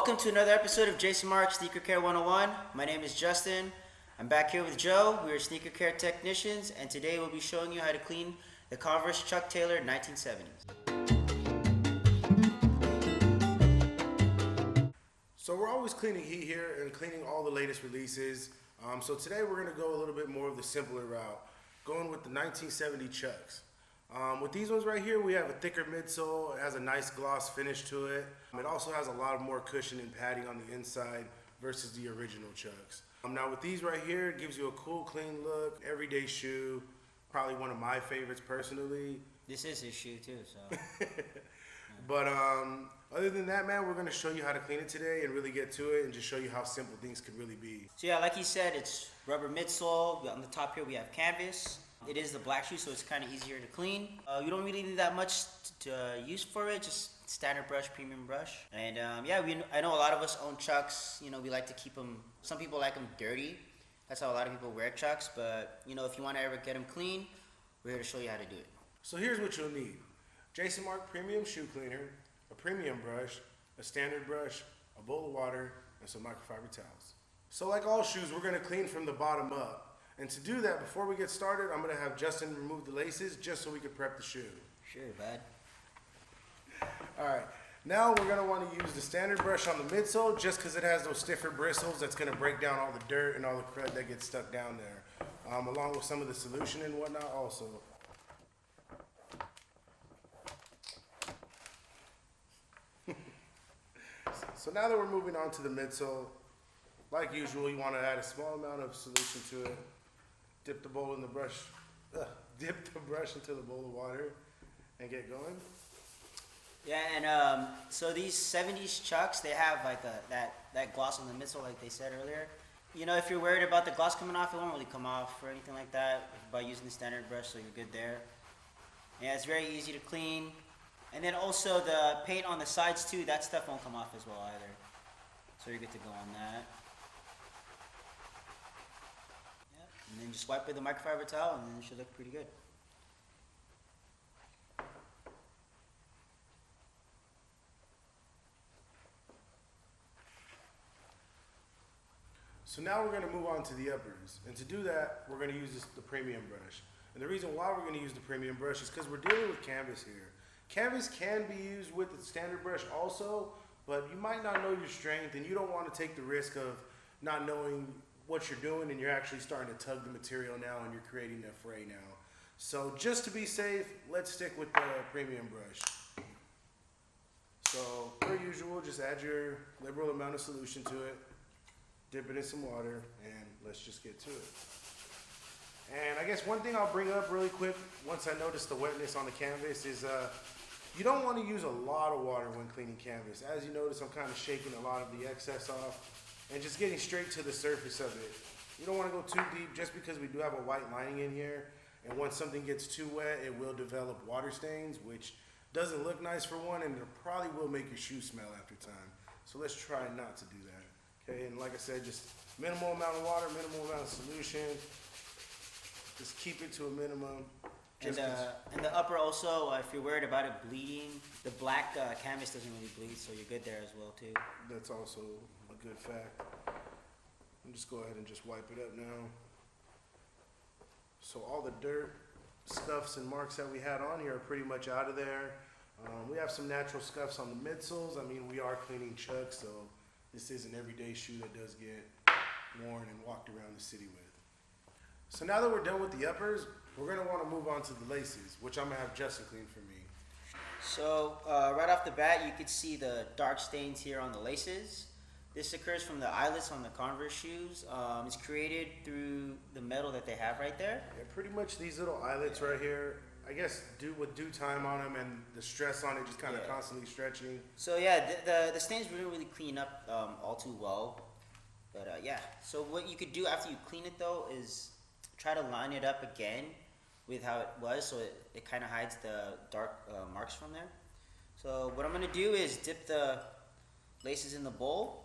Welcome to another episode of Jason Markk Sneaker Care 101. My name is Justin. I'm back here with Joe. We are sneaker care technicians, and today we'll be showing you how to clean the Converse Chuck Taylor 1970s. So we're always cleaning heat here and cleaning all the latest releases. So today we're going to go a little bit more of the simpler route, going with the 1970 Chucks. With these ones right here, we have a thicker midsole. It has a nice gloss finish to it. It also has a lot more cushion and padding on the inside versus the original Chucks. Now with these right here, it gives you a cool, clean look, everyday shoe. Probably one of my favorites personally. This is his shoe too, so. But other than that, man, we're going to show you how to clean it today and really get to it and just show you how simple things could really be. So yeah, like he said, it's rubber midsole. On the top here we have canvas. It is the black shoe, so it's kind of easier to clean. You don't really need that much to use for it, just standard brush, premium brush. And yeah, I know a lot of us own Chucks. You know, we like to keep them, some people like them dirty. That's how a lot of people wear Chucks, but you know, if you want to ever get them clean, we're here to show you how to do it. So here's what you'll need. Jason Markk Premium Shoe Cleaner, a premium brush, a standard brush, a bowl of water, and some microfiber towels. So like all shoes, we're going to clean from the bottom up. And to do that, before we get started, I'm going to have Justin remove the laces just so we can prep the shoe. Sure, bud. Alright, now we're going to want to use the standard brush on the midsole just because it has those stiffer bristles that's going to break down all the dirt and all the crud that gets stuck down there. Along with some of the solution and whatnot also. So now that we're moving on to the midsole, like usual, you want to add a small amount of solution to it. Dip the bowl in the brush, dip the brush into the bowl of water, and get going. Yeah, and so these 70s Chucks, they have like that gloss on the midsole, like they said earlier. You know, if you're worried about the gloss coming off, it won't really come off or anything like that by using the standard brush, so you're good there. Yeah, it's very easy to clean. And then also the paint on the sides too, that stuff won't come off as well either. So you're good to go on that. Yeah. And then just wipe with the microfiber towel and then it should look pretty good. So now we're going to move on to the uppers. And to do that, we're going to use the premium brush. And the reason why we're going to use the premium brush is because we're dealing with canvas here. Canvas can be used with the standard brush also, but you might not know your strength and you don't want to take the risk of not knowing what you're doing and you're actually starting to tug the material now and you're creating a fray now. So just to be safe, let's stick with the premium brush. So per usual, just add your liberal amount of solution to it, dip it in some water, and let's just get to it. And I guess one thing I'll bring up really quick once I notice the wetness on the canvas is you don't want to use a lot of water when cleaning canvas. As you notice, I'm kind of shaking a lot of the excess off and just getting straight to the surface of it. You don't want to go too deep just because we do have a white lining in here. And once something gets too wet, it will develop water stains, which doesn't look nice for one, and it probably will make your shoe smell after time. So let's try not to do that. Okay, and like I said, just minimal amount of water, minimal amount of solution. Just keep it to a minimum. And the upper also, if you're worried about it bleeding, the black canvas doesn't really bleed, so you're good there as well too. That's also a good fact. I'll just go ahead and just wipe it up now. So all the dirt, scuffs, and marks that we had on here are pretty much out of there. We have some natural scuffs on the midsoles. I mean, we are cleaning Chucks, so this is an everyday shoe that does get worn and walked around the city with. So now that we're done with the uppers, we're going to want to move on to the laces, which I'm going to have Justin clean for me. So right off the bat, you could see the dark stains here on the laces. This occurs from the eyelets on the Converse shoes. It's created through the metal that they have right there. Yeah, pretty much these little eyelets right here, I guess with due time on them and the stress on it just kind of constantly stretching. So yeah, the stains didn't really clean up all too well. But yeah, so what you could do after you clean it though is try to line it up again with how it was, so it kind of hides the dark marks from there. So what I'm going to do is dip the laces in the bowl.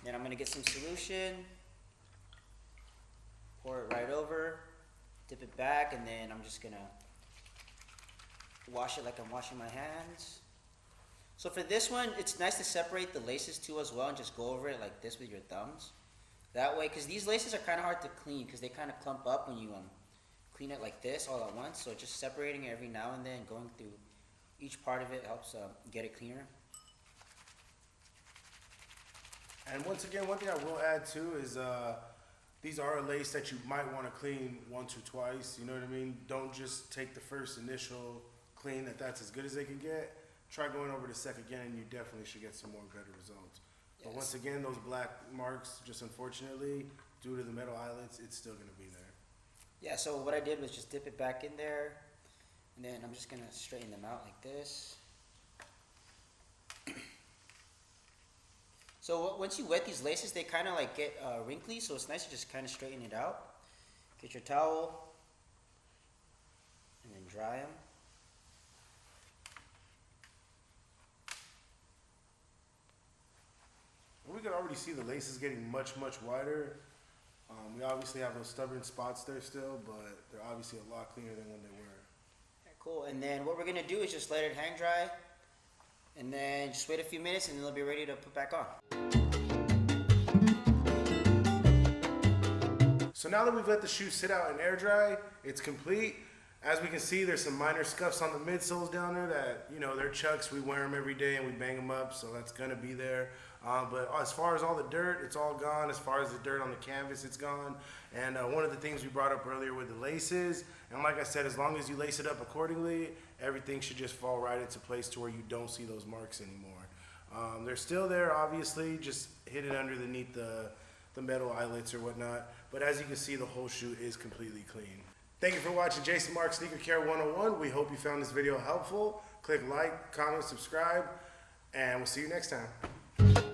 Then I'm going to get some solution, pour it right over, dip it back, and then I'm just going to wash it like I'm washing my hands. So for this one, it's nice to separate the laces too as well and just go over it like this with your thumbs. That way, because these laces are kind of hard to clean because they kind of clump up when you clean it like this all at once. So just separating it every now and then, going through each part of it helps get it cleaner. And once again, one thing I will add too is these are a lace that you might want to clean once or twice. You know what I mean? Don't just take the first initial clean that's as good as they can get. Try going over the second again, and you definitely should get some more better results. Yes. But once again, those black marks, just unfortunately, due to the metal eyelets, it's still going to be there. Yeah, so what I did was just dip it back in there, and then I'm just going to straighten them out like this. So once you wet these laces, they kind of like get wrinkly, so it's nice to just kind of straighten it out. Get your towel, and then dry them. We can already see the laces getting much, much wider. We obviously have those stubborn spots there still, but they're obviously a lot cleaner than when they were. Okay, cool, and then what we're gonna do is just let it hang dry, and then just wait a few minutes and then they'll be ready to put back on. So now that we've let the shoe sit out and air dry, it's complete. As we can see, there's some minor scuffs on the midsoles down there that, you know, they're Chucks. We wear them every day and we bang them up, so that's gonna be there. But as far as all the dirt, it's all gone. As far as the dirt on the canvas, it's gone. And one of the things we brought up earlier with the laces, and like I said, as long as you lace it up accordingly, everything should just fall right into place to where you don't see those marks anymore. They're still there, obviously, just hidden underneath the metal eyelets or whatnot. But as you can see, the whole shoe is completely clean. Thank you for watching Jason Markk Sneaker Care 101. We hope you found this video helpful. Click like, comment, subscribe, and we'll see you next time.